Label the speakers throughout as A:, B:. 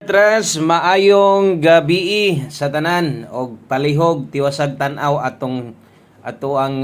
A: Tres, maayong gabi sa tanan og palihog tiwasag tan-aw ato ang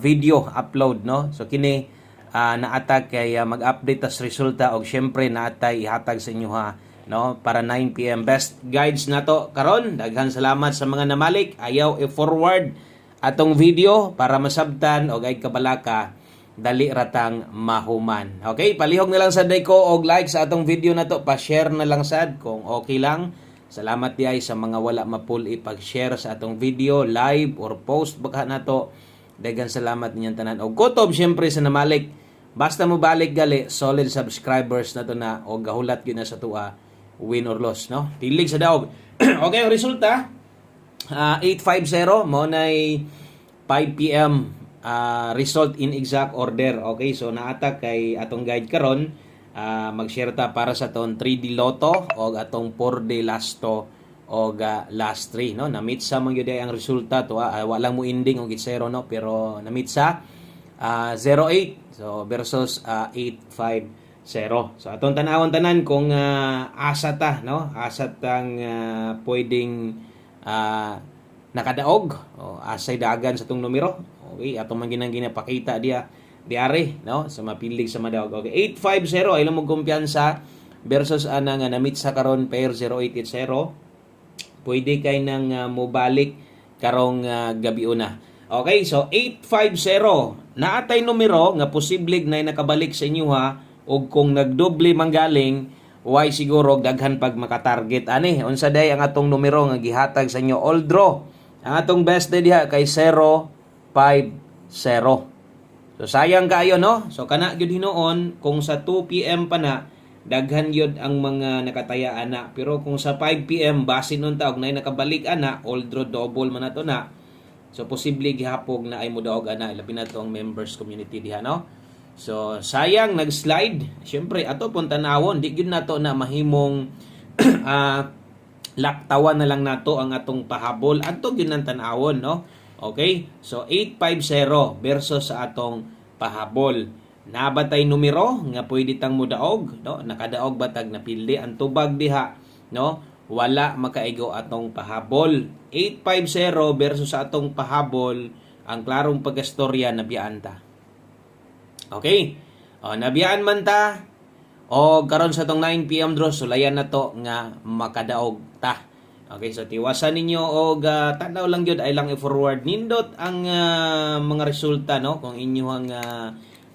A: video upload no. So kini naatag kay mag-update tas resulta og syempre naatay ihatag sa inyo ha no para 9 PM best guides nato karon. Daghan salamat sa mga namalik. Ayaw i-forward atong video para masabtan og ay kabalaka dali ratang mahuman. Okay, palihog na lang sad ko og like sa atong video na to, pa-share na lang sad kung okay lang. Salamat diay sa mga wala mapuli pag-share sa atong video, live or post baka nato. Daghang salamat ninyong tanan. Og kutob syempre sa namalik. Basta mo balik gali, solid subscribers na to na og gahulat gyud na sa tuwa, win or loss no. Tilig sa daog. Okay, ang resulta 850 mo nay 5 PM result in exact order. Okay, so naatak kay atong guide karon mag-share ta para sa ton 3D Lotto o atong 4D Lasto o last 3 no. Na-meet sa man gyud ang resulta to walang mo ending og 0 no, pero na-meet sa 08 so versus 850. So atong tanawon tanan kung asa ta no, asa tang pwedeng nakadaog o asay dagan sa tong numero. Okay, atong man ginang ginapakita diare no sa mapilig sa madaog. Okay, 850 ay mo kumpiyansa versus ana nga na-meet sa karon pair 0880. Pwede kay nang mobalik karong gabi una. Okay, so 850 naatay numero nga posible na nakabalik sa inyo ha, og kung nagdoble manggaling why siguro daghan pag makatarget ani. Unsa day ang atong numero nga gihatag sa inyo all draw. Ang atong best day diha kay 050. So sayang kayo no. So kana gyud hinuon kung sa 2 PM pa na daghan gyud ang mga nakataya ana, pero kung sa 5 PM basin unta og nay nakabalik ana all draw double man nato na. So posible gihapog na ay mudaog ana labi na to ang members community diha no. So sayang nag-slide. Syempre ato pun tanawon di gyud nato na mahimong laktawan na lang nato ang atong pahabol. Ato gyud nang tan-awon no. Okay? So 850 versus sa atong pahabol. Nabatay numero nga pwede tang mudaog no. Nakadaog batag napildi ang tubag diha no. Wala makaigo atong pahabol. 850 versus sa atong pahabol. Ang klarong pagkastorya nabiyaan ta. Okay? O nabiyaan man ta o karon sa tong 9 PM draw sulayan na to nga makadaog ta. Okay, so tiwasan ninyo og tanaw lang gyud ay lang i-forward nindot ang mga resulta no kung inyo ang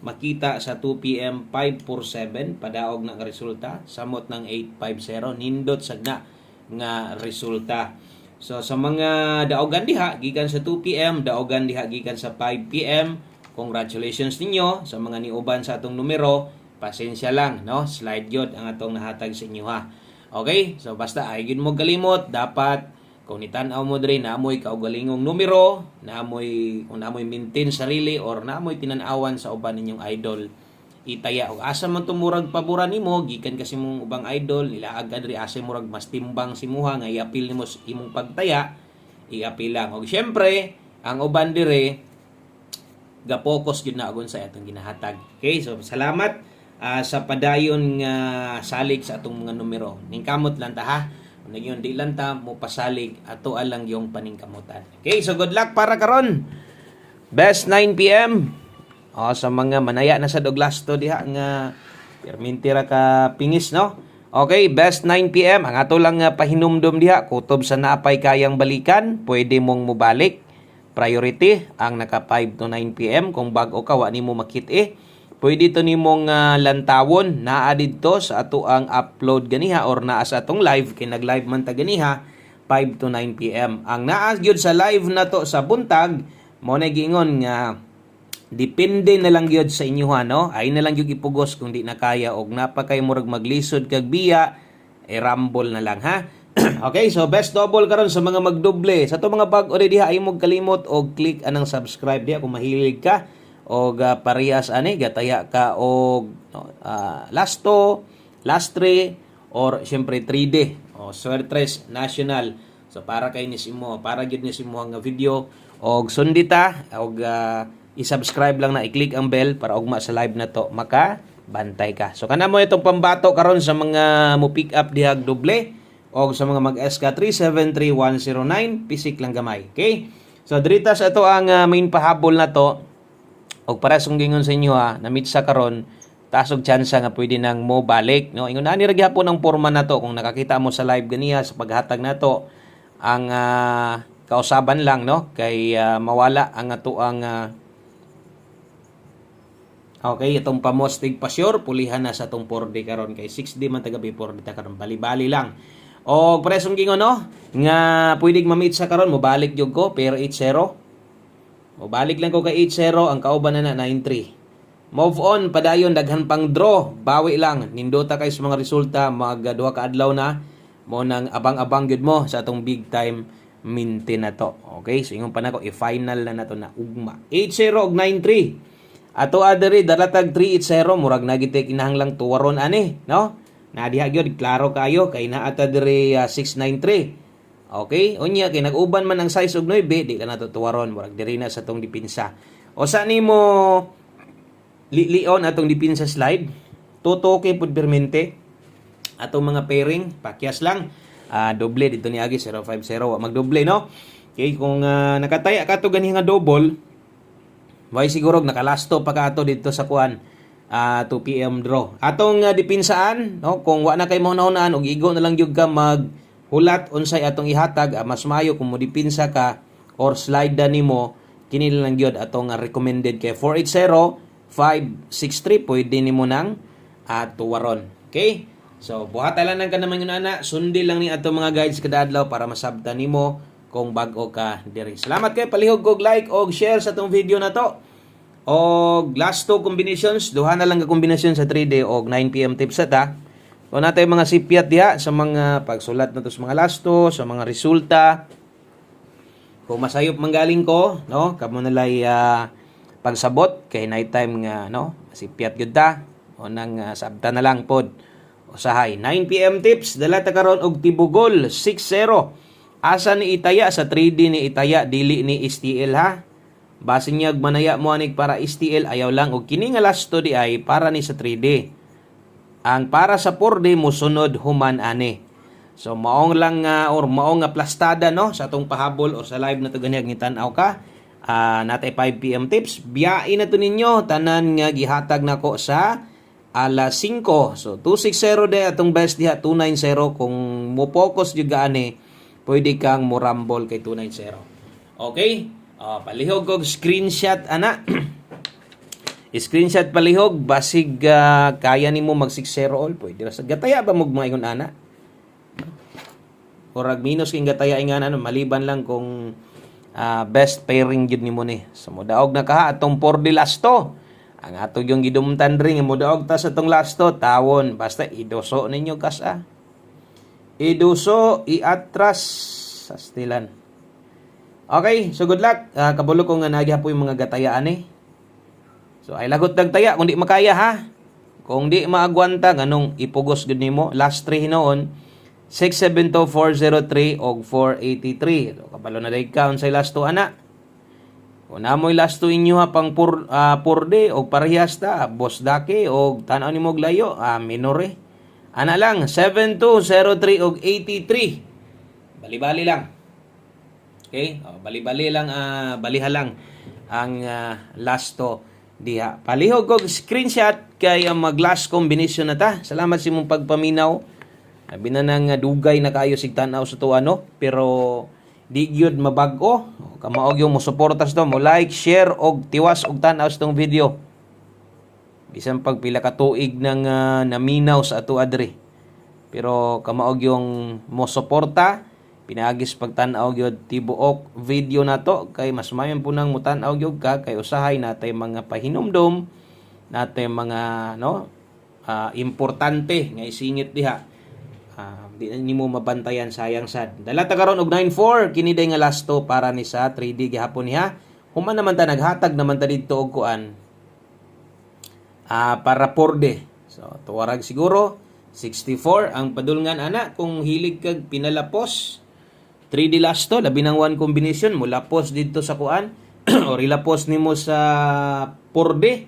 A: makita sa 2 PM 547 padaog na nga resulta samot ng 850 nindot sagna nga resulta. So sa mga daogan diha gikan sa 2 PM, daogan diha gikan sa 5 PM, congratulations ninyo sa mga niuban sa atong numero. Pasensya lang no, slide gyud ang atong nahatag sa inyo ha. Okay? So basta ay gid mo galimot dapat kung nitan-aw mo diri naamoy kaugalingong numero, naamoy kung naamoy maintain sarili or naamoy tinan-awan sa uban ninyong idol. Itaya og asa man tumurag paboran nimo gikan kasi mong ubang idol nilaag diri asa murag mas timbang simuha nga i-appeal nimo imong pagtaya, i-appeal lang. Og syempre, ang uban diri ga-focus gyud na agon sa atong ginahatag. Okay? So salamat sa padayon nga salig sa atong mga numero. Ningkamot lang ta ha. Kung nagyon di lang ta mo pasalig ato alang yung paningkamutan. Okay, so good luck para karon. Best 9 PM. Sa mga manaya na sa Douglas to diha nga permintira ka pingis no. Okay, best 9 PM. Ang ato lang nga pahinumdom diha kutob sa naapay kayang balikan, pwede mong mobalik. Priority ang naka 5 to 9 PM kung bag-o ka wa nimo makit pwede to nimong lantawon naa didto sa ato ang upload ganiha or naa sa atong live kay nag-live man ta ganiha 5 to 9 PM. Ang naa gyud sa live na to sa buntag mo na giingon nga depende na lang gyud sa inyo ha no. Ay na lang gyud ipugos kung di na kaya og napakay murag maglisod kag biya rumble na lang ha. Okay, so best double karon sa mga magdoble. Sa to mga bag already ha ay mo kalimot og click anang subscribe diha kung mahilig ka og parehas ani gataya ka og lasto, last 3 or syempre 3D o Suertres National. So para kay ni simo, para gyud ni simo nga video og sundita og i-subscribe lang na i-click ang bell para ugma sa live na to maka bantay ka. So kana mo itong pambato karon sa mga mo pick up dihag doble o sa mga mag-SK 373109 pisik lang gamay. Okay? So drita sa ato ang main pahabol na to. Og para sunggingon sa inyo na-meet sa karon taas og tsansa nga pwede nang mo balik, no? Ingon ani ra gyapon ang porma na to kung nakakita mo sa live ganiya sa paghatag nato ang kausaban lang, no? Kay mawala ang ato ang okay, itong pamostig pa sure pulihan na sa tong 4D karon kay 6D man tagabi 4D ta karon bali-bali lang. O presong gingon no nga pwedeng ma-meet sa karon mo balik jud ko pero 8-0. O balik lang ko kay 8-0 ang kauban na 9-3. Move on padayon daghan pang draw, bawi lang nindota kay sa mga resulta magduha ka adlaw na mo nang abang-abang gyud mo sa atong big time minti na to. Okay, so ingon pa nako i-final na nato na ugma. 8-0 og 9-3. Ato adiri dalatag 3-8-0 murag nagite kinahanglang tuwaron ani, no? Na diha gyud klaro kayo kay naa ta diri 6-9-3. Okay? Unya kay nag-uban man ang size og 9, di ka natutuwaron murag diri na sa tong dipinsa. O sa nimo lion atong dipinsa slide, tutoke pud permente atong mga pairing, pakyas lang. Doble dito ni agi 050 wa magdoble no. Okay, kung nakataya ka to gani nga double, way siguro nakalasto pa ka ato dito sa kuan 2 PM draw. Atong dipinsaan no, kung wa na kay mauna-unaan og igo na lang gyud ka mag hulat unsay atong ihatag, mas maayo kung modipinsa ka or slide na nimo kini lang gyud atong recommended kay 480 563 pwede nimo nang tuwaron. Okay? So buhatan lang ka naman yun ana, sundin lang ni atong mga guides kada adlaw para masabtan nimo kung bag-o ka diri. Salamat kay palihog og like og share sa atong video na to. Og last 2 combinations, duha na lang ka kombinasyon sa 3D og 9 PM tips ta. Kung natin mga sipiat diha sa mga pagsulat na to sa mga lasto, sa mga resulta. Kung masayop manggaling ko, no, kamo nalay pagsabot kay night time nga, no, sipiat gyud ta. O nang sabta na lang pod. Usahay 9 PM tips dala ta karon og tibugol 6-0. Asa ni itaya sa 3D ni itaya dili ni STL ha. Base niya manaya mo anig para STL ayaw lang og kini nga lasto di ay para ni sa 3D. Ang para sa 4D musunod human ani. So maong lang or maong nga plastada no sa atong pahabol or sa live na to ganihag ngitan-aw ka. Natay 5 PM tips. Biyain na to ninyo tanan nga gihatag nako sa alas 5. So 260 de atong best diha 290 kung mo focus jud gaani pwede kang mo rumble kay 290. Okay? Palihog og screenshot ana. Screenshot palihog basig kaya nimo mag 6-0 all pwede ra sa gataya ba mo maingon ana. Orag minus king gataya ingan ano maliban lang kung best pairing gid nimo ni. So modaog na kaha atong 4D lasto. Ang ato yung gidumtan ring modaog ta sa tong lasto tawon basta idoso ninyo kasa. Iduso iatras sa stilan. Okay, so good luck. Kabulo ko nga nagyapoy mga gataya ani. So ay lagot dagtaya kung di makaya ha. Kung di maagwanta ganong ipugos gud nimo. Last 3 hinoon 672 403 og 483. So kabalo na day count sa last 2 ana. Kung namoy last 2 inyo ha pang 4D og parehas ta boss dake og tan-aw nimo og layo minore. Ana lang 7203 og 83. Bali-bali lang. Okay? Bali-bali lang baliha lang ang last 2 diha. Palihog og screenshot kay mag-last combination na ta. Salamat sa imong pagpaminaw. Abi na nang dugay na kayo sig tan-aw sa tuwa no, pero di gyud mabag-o. Kamaog yung mo suporta sa to, mo like, share og tiwas og tan-aw sa tong video. Bisan pag pila ka tuig nang naminaw sa ato adre. Pero kamaog yung mo suporta, pinagis pagtan-aw gyud tibuok video na to kay mas mayon po nang mutan-aw gyud ka kay usahay natay mga pahinumdom natay mga no importante nga isingit diha. Di nimo mabantayan sayang sad. Dala ta karon og 94 kini day nga lasto para ni sa 3D gihapon niya. Human naman ta naghatag naman ta didto og kuan para 4D. So tuwarag siguro 64 ang padulngan ana kung hilig kag pinalapos 3D lasto labi nang one combination mula pos dito sa kuan or ilapos nimo sa 4D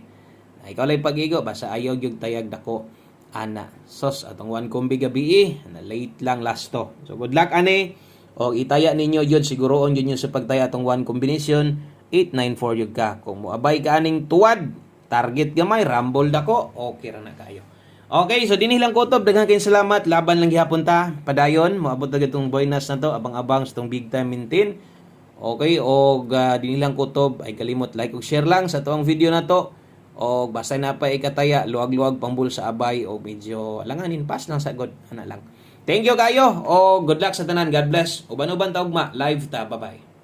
A: Ikaw lang pag-igo, basta ayaw yung tayag dako. Ana, sos, atong 1 kumbi gabi na late lang last to. So, good luck, ane. O, itaya ninyo yun, siguroon yun sa pagtaya atong 1 combination, 894 yun ka. Kung muabay ka aning tuwad, target gamay, rumble dako, okay ra na kayo. Okay, so dinhi lang kutob, daghang kayong salamat, laban lang gihapon ta, padayon, moabot na itong bonus na to, abang-abang sa itong big time maintain. Okay, o dinhi lang kutob, ay kalimot like ug share lang sa tuwang video na to. O basta na pa ikataya, luwag-luwag pangbul sa abay o medyo alanganin pass lang sagod, ana lang. Thank you kayo, o good luck sa tanan, God bless. Uban-uban ta ugma, live ta, bye-bye.